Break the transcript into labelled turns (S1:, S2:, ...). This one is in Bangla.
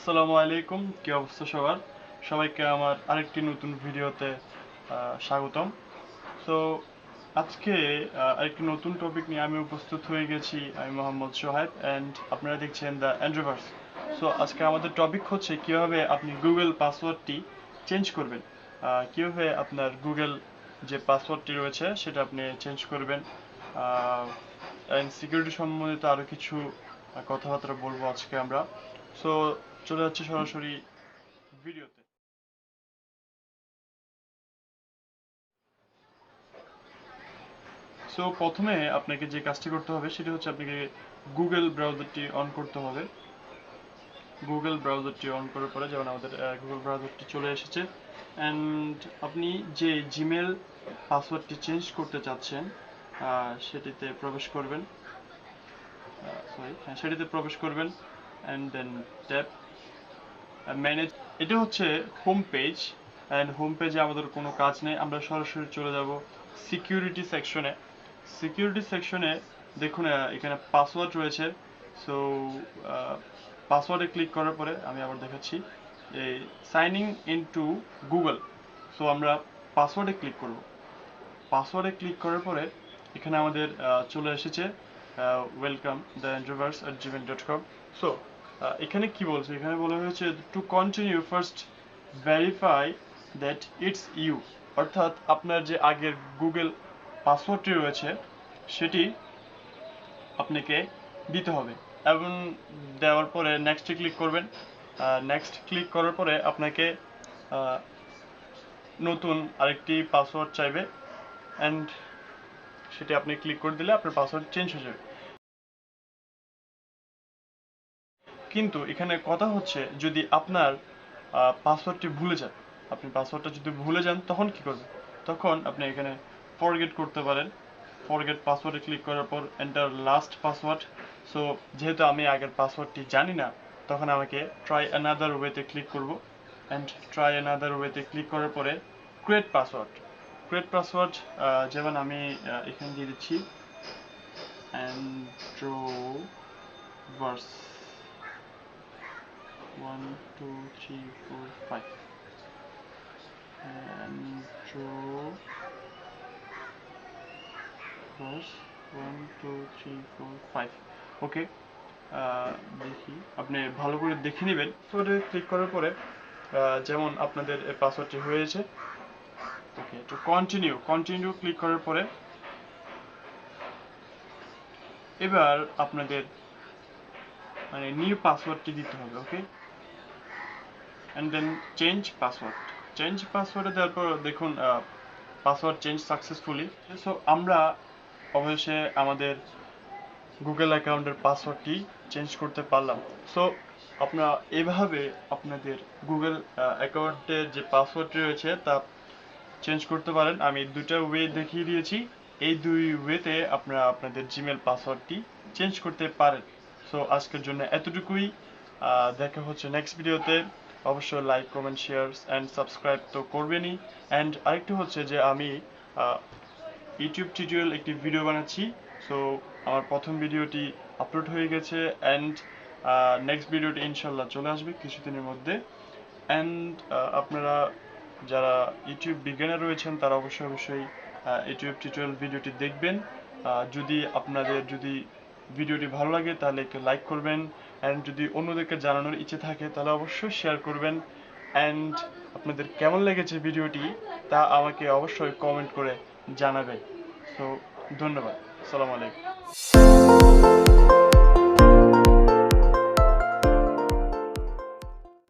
S1: আসসালামু আলাইকুম, কি অবস্থা সবার? সবাইকে আমার আরেকটি নতুন ভিডিওতে স্বাগতম। সো আজকে আরেকটি নতুন টপিক নিয়ে আমি উপস্থিত হয়ে গেছি। আমি মোহাম্মদ সোহাইব অ্যান্ড আপনারা দেখছেন দ্য এন্ড্রোভার্স। সো আজকে আমাদের টপিক হচ্ছে কিভাবে আপনি গুগল পাসওয়ার্ডটি চেঞ্জ করবেন, কিভাবে আপনার গুগল যে পাসওয়ার্ডটি রয়েছে সেটা আপনি চেঞ্জ করবেন, অ্যান্ড সিকিউরিটি সম্বন্ধিত আরও কিছু কথাবার্তা বলবো আজকে আমরা। সো চলে যাচ্ছে সরাসরি ভিডিওতে। সো প্রথমে আপনাকে যে কাজটি করতে হবে সেটা হচ্ছে আপনাকে গুগল ব্রাউজারটি অন করতে হবে। গুগল ব্রাউজারটি অন করার পরে যেমন আমাদের গুগল ব্রাউজারটি চলে এসেছে, অ্যান্ড আপনি যে জিমেল পাসওয়ার্ডটি চেঞ্জ করতে চাচ্ছেন সেটিতে প্রবেশ করবেন। সেটিতে প্রবেশ করবেন অ্যান্ড দেন ট্যাপ ম্যানেজ। এটা হচ্ছে হোম পেজ, অ্যান্ড হোম পেজে আমাদের কোনো কাজ নেই, আমরা সরাসরি চলে যাব সিকিউরিটি সেকশনে। সিকিউরিটি সেকশনে দেখুন এখানে পাসওয়ার্ড রয়েছে। সো পাসওয়ার্ডে ক্লিক করার পরে আমি আবার দেখাচ্ছি এই সাইনিং ইনটু গুগল। সো আমরা পাসওয়ার্ডে ক্লিক করব। পাসওয়ার্ডে ক্লিক করার পরে এখানে আমাদের চলে এসেছে ওয়েলকাম দ্য introverts@gmail.com। সো এখানে কি বলছে, এখানে বলা হয়েছে to continue first verify that it's you, অর্থাৎ আপনার যে আগের গুগল পাসওয়ার্ডটি রয়েছে সেটি আপনাকে দিতে হবে, এবং দেওয়ার পরে নেক্সটে ক্লিক করবেন। নেক্সট ক্লিক করার পরে আপনাকে নতুন আরেকটি পাসওয়ার্ড চাইবে, অ্যান্ড সেটি আপনি ক্লিক করে দিলে আপনার পাসওয়ার্ড চেঞ্জ হয়ে যাবে। কিন্তু এখানে কথা হচ্ছে যদি আপনার পাসওয়ার্ডটি ভুলে যান, আপনি পাসওয়ার্ডটা যদি ভুলে যান তখন কি করবেন? তখন আপনি এখানে ফরগেট করতে পারেন। ফরগেট পাসওয়ার্ডে ক্লিক করার পর এন্টার লাস্ট পাসওয়ার্ড। সো যেহেতু আমি আগের পাসওয়ার্ডটি জানি না, তখন আমাকে ট্রাই অ্যানাদার ওয়েতে ক্লিক করব, অ্যান্ড ট্রাই অ্যানাদার ওয়েতে ক্লিক করার পরে ক্রিয়েট পাসওয়ার্ড। ক্রিয়েট পাসওয়ার্ড যেমন আমি এখানে দিয়ে দিচ্ছি অ্যান্ড্রোভার্স 1 2 3 4 5 অ্যান্ড্রোভার্স 1 2 3 4 5। ওকে, দেখি আপনি ভালো করে দেখে নেবেন। পাসওয়ার্ডে ক্লিক করার পরে যেমন আপনাদের পাসওয়ার্ডটি হয়েছে। ওকে, তো কন্টিনিউ ক্লিক করার পরে এবার আপনাদের মানে নিউ পাসওয়ার্ডটি দিতে হবে। ওকে, অ্যান্ড দেন চেঞ্জ পাসওয়ার্ডে দেওয়ার পর দেখুন পাসওয়ার্ড চেঞ্জ সাকসেসফুলি। সো আমরা অবশ্যই আমাদের গুগল অ্যাকাউন্টের পাসওয়ার্ডটি চেঞ্জ করতে পারলাম। সো আপনারা এভাবে আপনাদের গুগল অ্যাকাউন্টের যে পাসওয়ার্ডটি রয়েছে তা চেঞ্জ করতে পারেন। আমি দুটা ওয়ে দেখিয়ে দিয়েছি, এই দুই ওয়েতে আপনারা আপনাদের জিমেল পাসওয়ার্ডটি চেঞ্জ করতে পারেন। সো আজকের জন্য এতটুকুই, দেখা হচ্ছে নেক্সট ভিডিওতে। অবশ্যই like comment share and subscribe তো করবেনই। অ্যান্ড আরেকটু হচ্ছে যে আমি ইউটিউব টিউটোরিয়াল একটি ভিডিও বানাচ্ছি। সো আমার প্রথম ভিডিওটি আপলোড হয়ে গেছে, অ্যান্ড নেক্সট ভিডিওটি ইনশাল্লাহ চলে আসবে কিছুদিনের মধ্যে। অ্যান্ড আপনারা যারা ইউটিউব বিজ্ঞানী রয়েছেন তারা অবশ্যই ইউটিউব টিউটোরিয়াল ভিডিওটি দেখবেন। আপনাদের যদি ভিডিওটি ভালো লাগে তাহলে একটু লাইক করবেন, অ্যান্ড যদি অন্যদেরকে জানানোর ইচ্ছে থাকে তাহলে অবশ্যই শেয়ার করবেন। অ্যান্ড আপনাদের কেমন লেগেছে ভিডিওটি তা আমাকে অবশ্যই কমেন্ট করে জানাবেন। তো ধন্যবাদ, আসসালামু আলাইকুম।